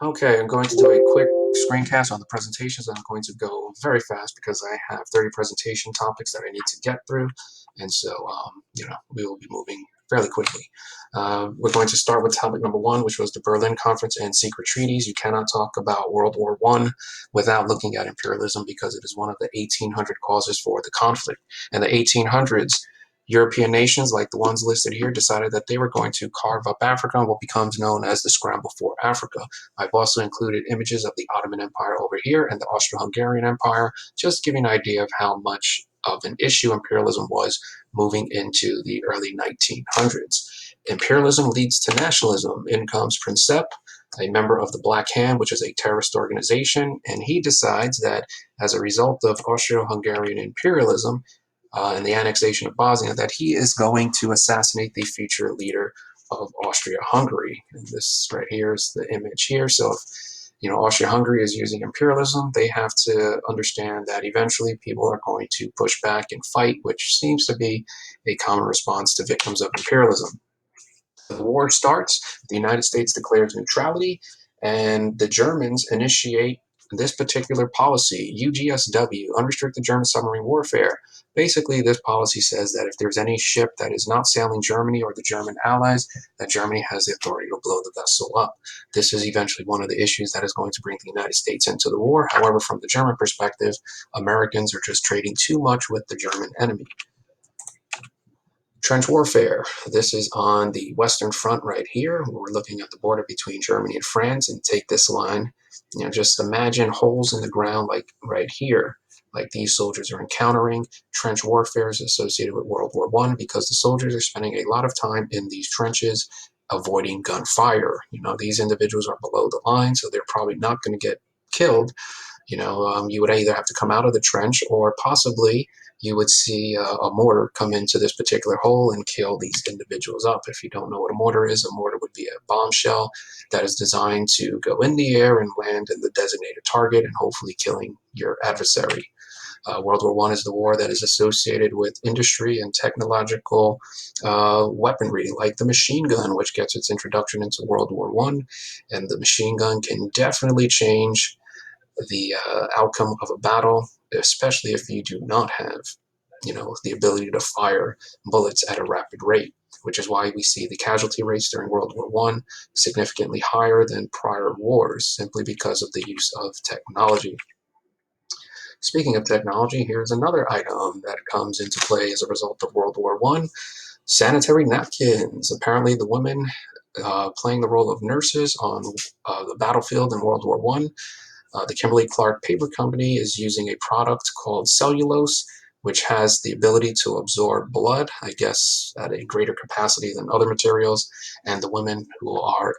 Okay, I'm going to do a quick screencast on the presentations. I'm going to go very fast because I have 30 presentation topics that I need to get through, and so we will be moving fairly quickly. We're going to start with topic number one, which was the Berlin Conference and secret treaties. You cannot talk about World War I without looking at imperialism because it is one of the 1800 causes for the conflict. In the 1800s, European nations, like the ones listed here, decided that they were going to carve up Africa in what becomes known as the scramble for Africa. I've also included images of the Ottoman Empire over here and the Austro-Hungarian Empire, just giving an idea of how much of an issue imperialism was moving into the early 1900s. Imperialism leads to nationalism. In comes Princip, a member of the Black Hand, which is a terrorist organization, and he decides that as a result of Austro-Hungarian imperialism, and the annexation of Bosnia, that he is going to assassinate the future leader of Austria-Hungary. And this right here is the image here. So if Austria-Hungary is using imperialism, they have to understand that eventually people are going to push back and fight, which seems to be a common response to victims of imperialism. The war starts, the United States declares neutrality, and the Germans initiate this particular policy, UGSW, Unrestricted German Submarine Warfare. Basically, this policy says that if there's any ship that is not sailing Germany or the German allies, that Germany has the authority to blow the vessel up. This is eventually one of the issues that is going to bring the United States into the war. However, from the German perspective, Americans are just trading too much with the German enemy. Trench warfare. This is on the Western Front right here. We're looking at the border between Germany and France, and take this line. Just imagine holes in the ground like right here, like these soldiers are encountering. Trench warfare is associated with World War I because the soldiers are spending a lot of time in these trenches avoiding gunfire. These individuals are below the line, so they're probably not going to get killed. You would either have to come out of the trench or possibly you would see a mortar come into this particular hole and kill these individuals up. If you don't know what a mortar would be a bombshell that is designed to go in the air and land in the designated target and hopefully killing your adversary. World War I is the war that is associated with industry and technological weaponry, like the machine gun, which gets its introduction into World War I. And the machine gun can definitely change the outcome of a battle, especially if you do not have, the ability to fire bullets at a rapid rate, which is why we see the casualty rates during World War I significantly higher than prior wars, simply because of the use of technology. Speaking of technology, here's another item that comes into play as a result of World War I. Sanitary napkins. Apparently, the women playing the role of nurses on the battlefield in World War I. The Kimberly-Clark Paper Company is using a product called cellulose, which has the ability to absorb blood, I guess, at a greater capacity than other materials. And the women who are,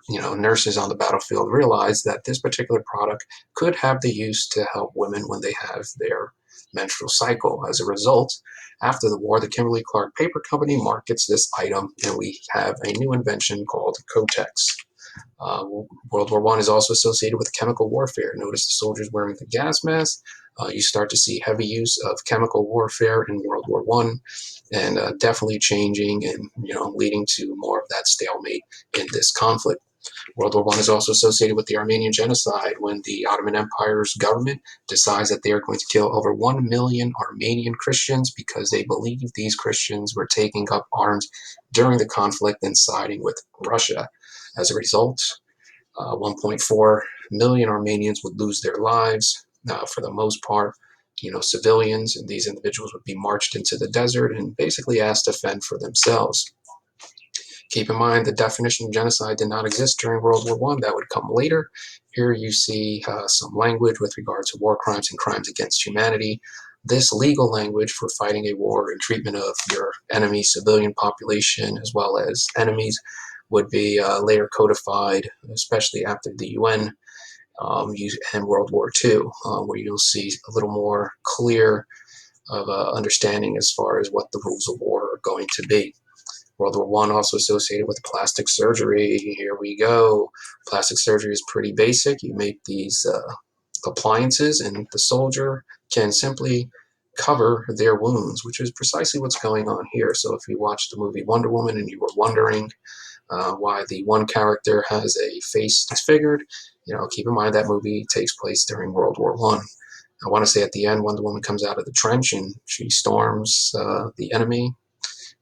nurses on the battlefield realize that this particular product could have the use to help women when they have their menstrual cycle. As a result, after the war, the Kimberly-Clark Paper Company markets this item, and we have a new invention called Kotex. World War I is also associated with chemical warfare. Notice the soldiers wearing the gas mask. You start to see heavy use of chemical warfare in World War I, and definitely changing and leading to more of that stalemate in this conflict. World War I is also associated with the Armenian genocide when the Ottoman Empire's government decides that they are going to kill over 1 million Armenian Christians because they believe these Christians were taking up arms during the conflict and siding with Russia. As a result, 1.4 million Armenians would lose their lives. For the most part, civilians, and these individuals would be marched into the desert and basically asked to fend for themselves. Keep in mind the definition of genocide did not exist during World War I. That would come later. Here you see some language with regard to war crimes and crimes against humanity. This legal language for fighting a war and treatment of your enemy civilian population as well as enemies would be later codified, especially after the UN and World War II, where you'll see a little more clear of understanding as far as what the rules of war are going to be. World War I also associated with plastic surgery. Here we go. Plastic surgery is pretty basic. You make these appliances, and the soldier can simply cover their wounds, which is precisely what's going on here. So if you watched the movie Wonder Woman and you were wondering Why the one character has a face disfigured. Keep in mind that movie takes place during World War One. I want to say at the end, Wonder Woman comes out of the trench and she storms the enemy.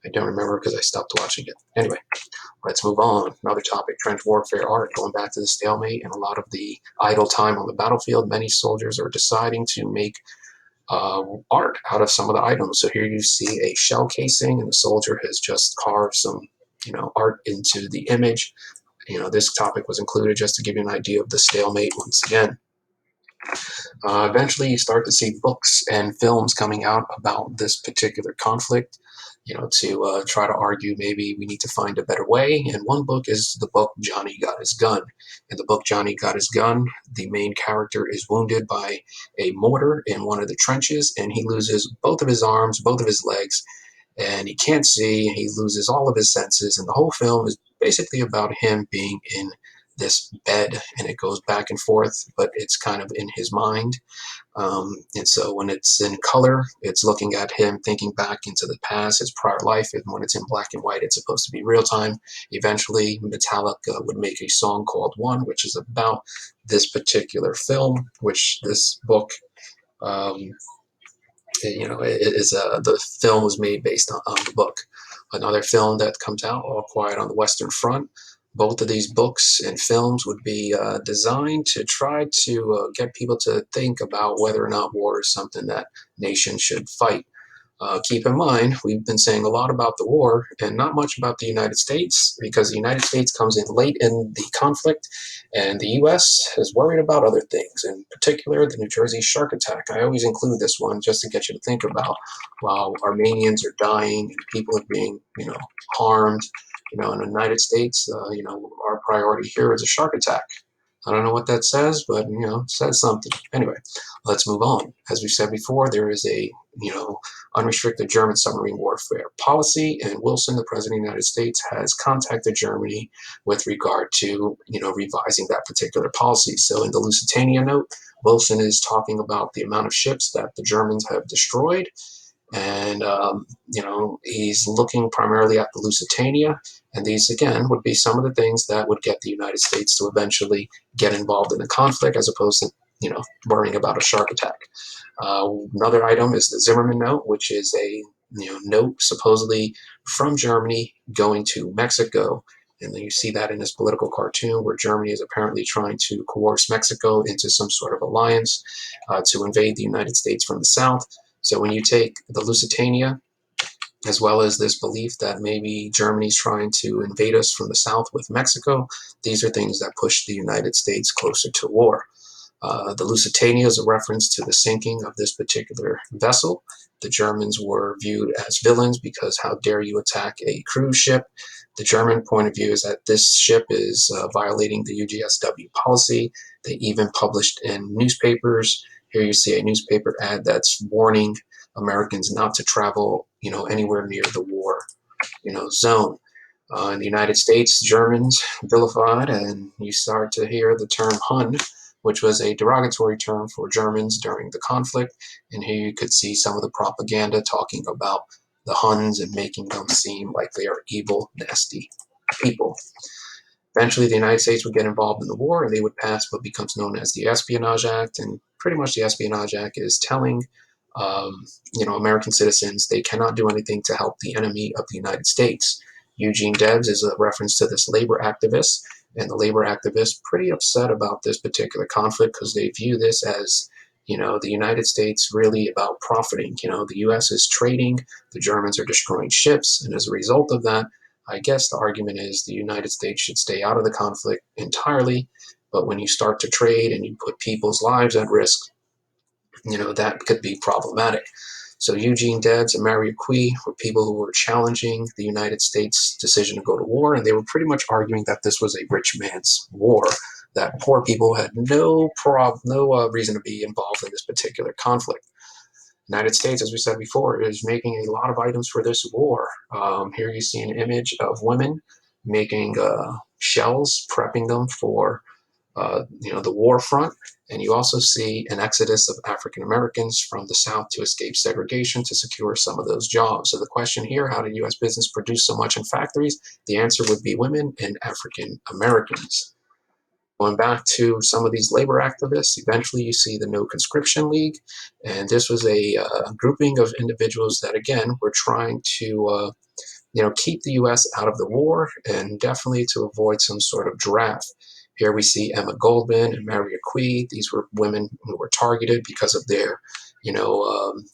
I don't remember because I stopped watching it. Anyway, let's move on. Another topic, trench warfare art. Going back to the stalemate and a lot of the idle time on the battlefield, many soldiers are deciding to make art out of some of the items. So here you see a shell casing, and the soldier has just carved some, art into the image. This topic was included just to give you an idea of the stalemate once again. Eventually, you start to see books and films coming out about this particular conflict, to try to argue maybe we need to find a better way. And one book is the book Johnny Got His Gun. In the book Johnny Got His Gun, the main character is wounded by a mortar in one of the trenches, and he loses both of his arms, both of his legs, and he can't see. He loses all of his senses, and the whole film is basically about him being in this bed, and it goes back and forth, but it's kind of in his mind. And so when it's in color, it's looking at him thinking back into the past, his prior life. And when it's in black and white, it's supposed to be real time. Eventually, Metallica would make a song called One, which is about this particular film, which this book, the film was made based on the book. Another film that comes out, All Quiet on the Western Front. Both of these books and films would be designed to try to get people to think about whether or not war is something that nations should fight. Keep in mind, we've been saying a lot about the war and not much about the United States, because the United States comes in late in the conflict, and the U.S. is worried about other things, in particular the New Jersey shark attack. I always include this one just to get you to think about, while Armenians are dying and people are being, harmed, in the United States, our priority here is a shark attack. I don't know what that says, but it says something. Anyway, let's move on. As we said before, there is a unrestricted German submarine warfare policy, and Wilson, the president of the United States, has contacted Germany with regard to revising that particular policy. So in the Lusitania note, Wilson is talking about the amount of ships that the Germans have destroyed, and he's looking primarily at the Lusitania, and these again would be some of the things that would get the United States to eventually get involved in the conflict, as opposed to worrying about a shark attack. Another item is the Zimmerman note, which is a note supposedly from Germany going to Mexico. And then you see that in this political cartoon where Germany is apparently trying to coerce Mexico into some sort of alliance to invade the United States from the south. So when you take the Lusitania, as well as this belief that maybe Germany's trying to invade us from the south with Mexico, these are things that push the United States closer to war. The Lusitania is a reference to the sinking of this particular vessel. The Germans were viewed as villains because how dare you attack a cruise ship? The German point of view is that this ship is violating the UGSW policy. They even published in newspapers. Here you see a newspaper ad that's warning Americans not to travel, anywhere near the war, zone. In the United States, Germans vilified, and you start to hear the term Hun, which was a derogatory term for Germans during the conflict. And here you could see some of the propaganda talking about the Huns and making them seem like they are evil, nasty people. Eventually, the United States would get involved in the war, and they would pass what becomes known as the Espionage Act. And pretty much the Espionage Act is telling, American citizens they cannot do anything to help the enemy of the United States. Eugene Debs is a reference to this labor activist, and the labor activists pretty upset about this particular conflict because they view this as, the United States really about profiting. The U.S. is trading, the Germans are destroying ships, and as a result of that, I guess the argument is the United States should stay out of the conflict entirely, but when you start to trade and you put people's lives at risk, that could be problematic. So Eugene Debs and Maria Cui were people who were challenging the United States' decision to go to war, and they were pretty much arguing that this was a rich man's war, that poor people had no reason to be involved in this particular conflict. The United States, as we said before, is making a lot of items for this war. Here you see an image of women making shells, prepping them for the war front. And you also see an exodus of African Americans from the South to escape segregation to secure some of those jobs. So the question here, how did U.S. business produce so much in factories? The answer would be women and African Americans. Going back to some of these labor activists, eventually you see the No Conscription League, and this was a grouping of individuals that, again, were trying to keep the U.S. out of the war and definitely to avoid some sort of draft. Here we see Emma Goldman and Maria Quee. These were women who were targeted because of their,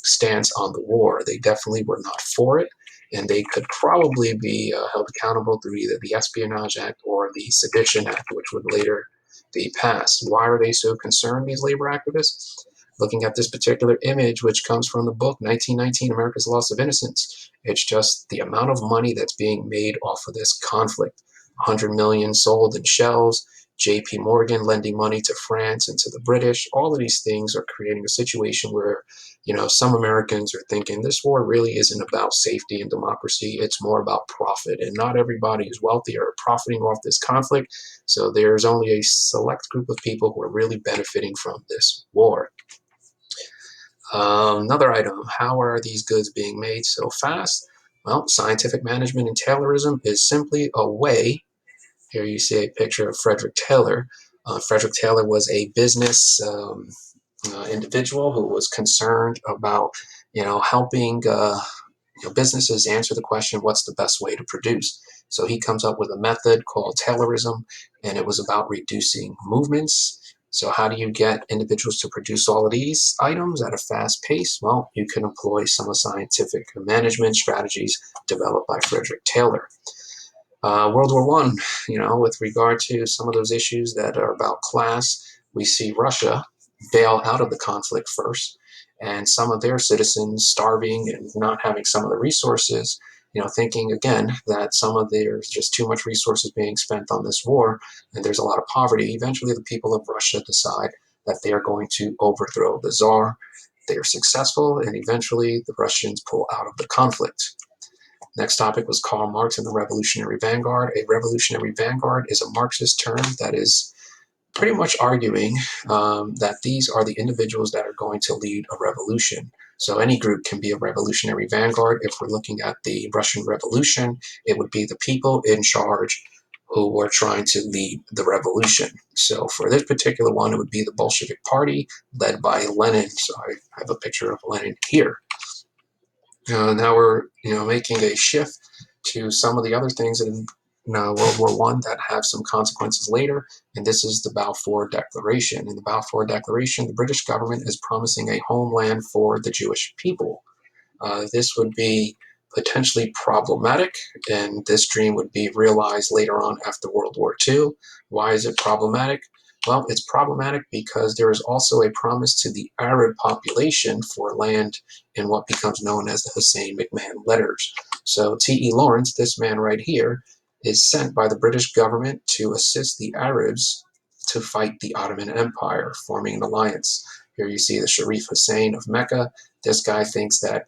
stance on the war. They definitely were not for it, and they could probably be held accountable through either the Espionage Act or the Sedition Act, which would later be passed. Why are they so concerned, these labor activists? Looking at this particular image, which comes from the book 1919, America's Loss of Innocence, it's just the amount of money that's being made off of this conflict. 100 million sold in shells, JP Morgan lending money to France and to the British. All of these things are creating a situation where, some Americans are thinking this war really isn't about safety and democracy. It's more about profit. And not everybody is wealthy or profiting off this conflict. So there's only a select group of people who are really benefiting from this war. Another item, how are these goods being made so fast? Well, scientific management and Taylorism is simply a way. Here you see a picture of Frederick Taylor. Frederick Taylor was a business individual who was concerned about, helping businesses answer the question, what's the best way to produce? So he comes up with a method called Taylorism, and it was about reducing movements. So how do you get individuals to produce all of these items at a fast pace? Well, you can employ some of scientific management strategies developed by Frederick Taylor. World War One, with regard to some of those issues that are about class, we see Russia bail out of the conflict first, and some of their citizens starving and not having some of the resources, thinking again that there's just too much resources being spent on this war, and there's a lot of poverty. Eventually, the people of Russia decide that they are going to overthrow the Tsar. They are successful, and eventually the Russians pull out of the conflict. Next topic was Karl Marx and the Revolutionary Vanguard. A revolutionary vanguard is a Marxist term that is pretty much arguing that these are the individuals that are going to lead a revolution. So any group can be a revolutionary vanguard. If we're looking at the Russian Revolution, it would be the people in charge who were trying to lead the revolution. So for this particular one, it would be the Bolshevik Party led by Lenin. So I have a picture of Lenin here. Now we're making a shift to some of the other things in World War One that have some consequences later, and this is the Balfour Declaration. In the Balfour Declaration, the British government is promising a homeland for the Jewish people. This would be potentially problematic, and this dream would be realized later on after World War II. Why is it problematic? Well, it's problematic because there is also a promise to the Arab population for land in what becomes known as the Hussein McMahon letters. So T.E. Lawrence, this man right here, is sent by the British government to assist the Arabs to fight the Ottoman Empire, forming an alliance. Here you see the Sharif Hussein of Mecca. This guy thinks that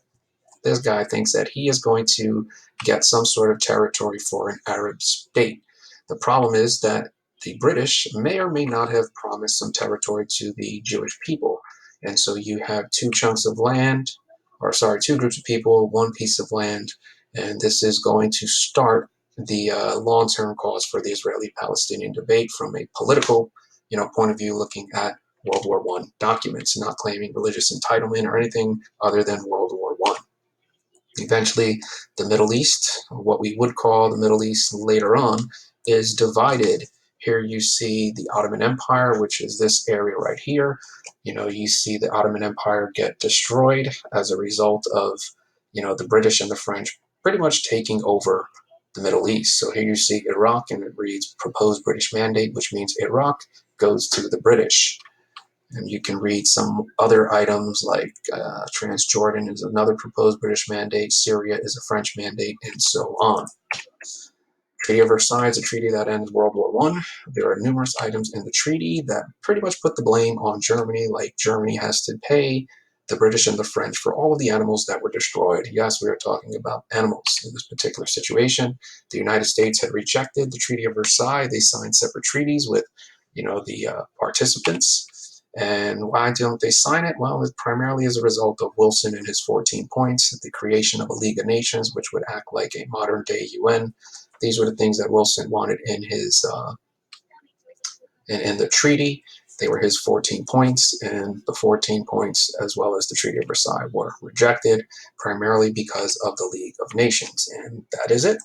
he is going to get some sort of territory for an Arab state. The problem is that the British may or may not have promised some territory to the Jewish people. And so you have two groups of people, one piece of land, and this is going to start the long-term cause for the Israeli-Palestinian debate from a political, point of view, looking at World War I documents, not claiming religious entitlement or anything other than World War I. Eventually, the Middle East, what we would call the Middle East later on, is divided. Here you see the Ottoman Empire, which is this area right here. You see the Ottoman Empire get destroyed as a result of, the British and the French pretty much taking over the Middle East. So here you see Iraq, and it reads proposed British mandate, which means Iraq goes to the British. And you can read some other items like Transjordan is another proposed British mandate, Syria is a French mandate, and so on. Treaty of Versailles is a treaty that ends World War I. There are numerous items in the treaty that pretty much put the blame on Germany, like Germany has to pay the British and the French for all of the animals that were destroyed. Yes, we are talking about animals in this particular situation. The United States had rejected the Treaty of Versailles. They signed separate treaties with the participants. And why don't they sign it? Well, it's primarily as a result of Wilson and his 14 points, the creation of a League of Nations, which would act like a modern-day UN. These were the things that Wilson wanted in his in the treaty. They were his 14 points, and the 14 points, as well as the Treaty of Versailles, were rejected primarily because of the League of Nations. And that is it.